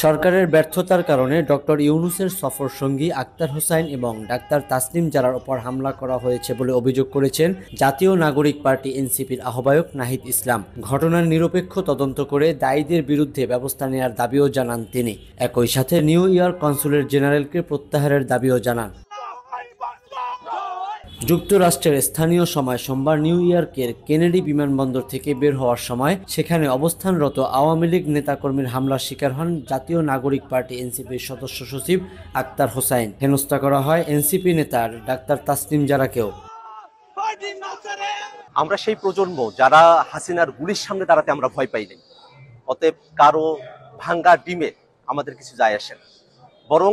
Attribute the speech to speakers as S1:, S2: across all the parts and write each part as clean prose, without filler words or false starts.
S1: সরকারের ব্যর্থতার কারণে ডক্টর ইউনূসের সফর সঙ্গী আক্তার হোসাইন এবং ডাক্তার তাসনিম জারার ওপর হামলা করা হয়েছে বলে অভিযোগ করেছেন জাতীয় নাগরিক পার্টি এনসিপির আহ্বায়ক নাহিদ ইসলাম। ঘটনার নিরপেক্ষ তদন্ত করে দায়ীদের বিরুদ্ধে ব্যবস্থা নেওয়ার দাবিও জানান তিনি। একই সাথে নিউ ইয়র্ক কনসুলেট জেনারেলকে প্রত্যাহারের দাবিও জানান। যুক্তরাষ্ট্রের স্থানীয় সময় সোমবার নিউ ইয়র্কের কেনেডি বিমানবন্দর থেকে বের হওয়ার সময় সেখানে অবস্থানরত আওয়ামী লীগ নেতাকর্মীর হামলার শিকার হন জাতীয় নাগরিক পার্টি এনসিপির সদস্য সচিব আক্তার হোসাইন। হেনস্থা করা হয় এনসিপি নেতার ডাক্তার তাসনিম জারাকেও।
S2: আমরা সেই প্রজন্ম যারা হাসিনার গুলির সামনে দাঁড়াতে আমরা ভয় পাই নাই। অতএব কারো ভাঙ্গা ডিমে আমাদের কিছু যায় আসে না, বরং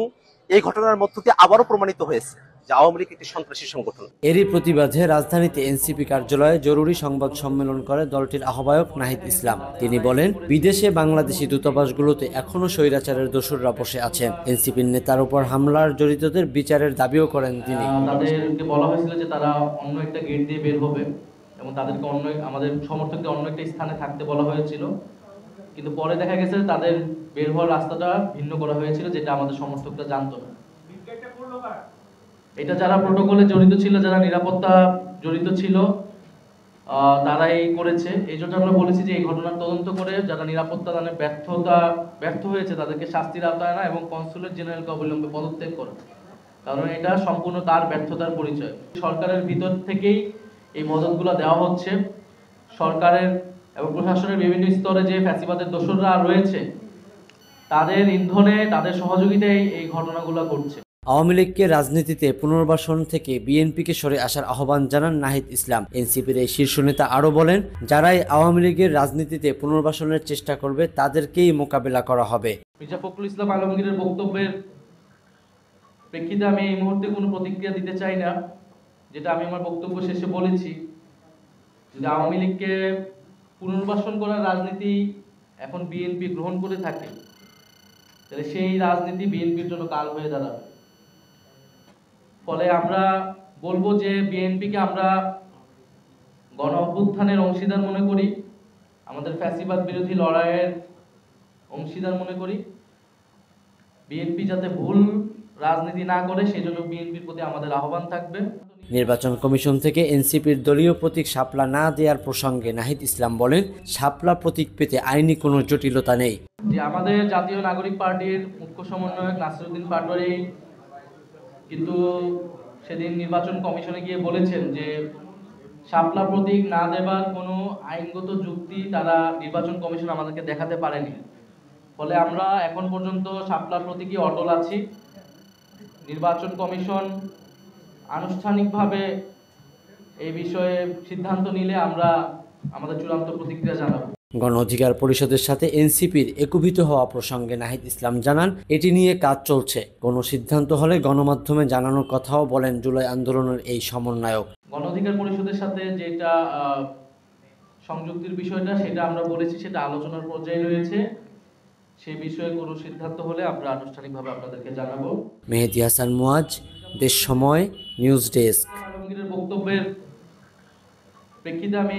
S2: এই ঘটনার মধ্য দিয়ে আবারও প্রমাণিত হয়েছে যে আওয়ামী লীগ একটি সন্ত্রাসী সংগঠন।
S1: এরই প্রতিবাদে রাজধানীতে এনসিপি কার্যালয়ে জরুরি সংবাদ সম্মেলন করে দলটির আহ্বায়ক নাহিদ ইসলাম। তিনি বলেন, বিদেশে বাংলাদেশি দূতাবাসগুলোতে এখনো স্বৈরাচারের দোসররা বসে আছেন। এনসিপির নেতার উপর হামলার জড়িতদের বিচারের দাবিও করেন তিনি।
S3: তাদেরকে বলা হয়েছিল যে তারা অন্য একটা গেট দিয়ে বের হবে এবং তাদেরকে আমাদের সমর্থকদের অন্য একটা স্থানে থাকতে বলা হয়েছিল, কিন্তু পরে দেখা গেছে তাদের বের হওয়ার রাস্তাটা ভিন্ন করা হয়েছিল, যেটা আমাদের সমর্থকরা জানতো না। এটা যারা প্রোটোকলে জড়িত ছিল, যারা নিরাপত্তা জড়িত ছিল, তারাই করেছে। এই জন্য আমরা বলেছি যে এই ঘটনার তদন্ত করে যারা নিরাপত্তা দানে ব্যর্থ হয়েছে তাদেরকে শাস্তির আওতায় আনা এবং কনসুলেট জেনারেলকে অবিলম্বে পদত্যাগ করা, কারণ এটা সম্পূর্ণ তার ব্যর্থতার পরিচয়। সরকারের ভিতর থেকেই এই মদতগুলো দেওয়া হচ্ছে। সরকারের এবং প্রশাসনের বিভিন্ন স্তরে যে ফ্যাসিবাদের দোসররা রয়েছে তাদের ইন্ধনে, তাদের সহযোগিতায় এই ঘটনাগুলো ঘটছে।
S1: আওয়ামী লীগকে রাজনীতিতে পুনর্বাসন থেকে বিএনপিকে সরে আসার আহ্বান জানান নাহিদ ইসলাম। এনসিপির এই শীর্ষ নেতা আরও বলেন, যারাই আওয়ামী লীগের রাজনীতিতে পুনর্বাসনের চেষ্টা করবে তাদেরকেই মোকাবেলা করা হবে।
S3: মির্জা ফখরুল ইসলাম আলমগীরের বক্তব্যের প্রেক্ষিতে আমি এই মুহূর্তে কোনো প্রতিক্রিয়া দিতে চাই না। যেটা আমি আমার বক্তব্য শেষে বলেছি, যদি আওয়ামী লীগকে পুনর্বাসন করার রাজনীতি এখন বিএনপি গ্রহণ করে থাকে, তাহলে সেই রাজনীতি বিএনপির জন্য কাল হয়ে দাঁড়াবে। ফলে আমরা বলবো যে বিএনপিকে আমরা গণ অভ্যুত্থানের অংশীদার মনে করি, আমাদের ফ্যাসিবাদ বিরোধী লড়াইয়ের অংশীদার মনে করি। বিএনপি যাতে ভুল রাজনীতি না করে সেজন্য বিএনপির প্রতি আমাদের আহ্বান থাকবে।
S1: নির্বাচন কমিশন থেকে এনসিপির দলীয় প্রতীক শাপলা না দেওয়ার প্রসঙ্গে নাহিদ ইসলাম বলেন, শাপলা প্রতীক পেতে আইনি কোনো জটিলতা নেই।
S3: যে আমাদের জাতীয় নাগরিক পার্টির মুখ্য সমন্বয়ক নাসিরউদ্দিন পাটোয়ারি কিন্তু সেদিন নির্বাচন কমিশনে গিয়ে বলেছেন যে শাপলা প্রতীক না দেবার কোনো আইনগত যুক্তি তারা নির্বাচন কমিশন আমাদেরকে দেখাতে পারেনি। ফলে আমরা এখন পর্যন্ত শাপলা প্রতীকই অটল আছি। নির্বাচন কমিশন আনুষ্ঠানিকভাবে এই বিষয়ে সিদ্ধান্ত নিলে আমরা আমাদের চূড়ান্ত প্রতিক্রিয়া জানাবো।
S1: গণ অধিকার পরিষদের সাথে এনসিপির একীভূত হওয়া প্রসঙ্গে নাহিদ ইসলাম জানান, এটি নিয়ে কাজ চলছে। কোনো সিদ্ধান্ত হলে গণমাধ্যমে জানানোর কথাও বলেন জুলাই আন্দোলনের এই সমন্বয়ক।
S3: গণ অধিকার পরিষদের সাথে যেটা সংযুক্তির বিষয়টা সেটা আমরা বলেছি, সেটা আলোচনার পর্যায়ে রয়েছে। সেই বিষয়ে কোনো সিদ্ধান্ত হলে আমরা আনুষ্ঠানিকভাবে আপনাদেরকে জানাবো।
S1: মেহেদী হাসান মুয়াজ, দেশ সময়, নিউজ ডেস্ক।
S3: আলমগীরের বক্তব্যের প্রেক্ষিতে আমি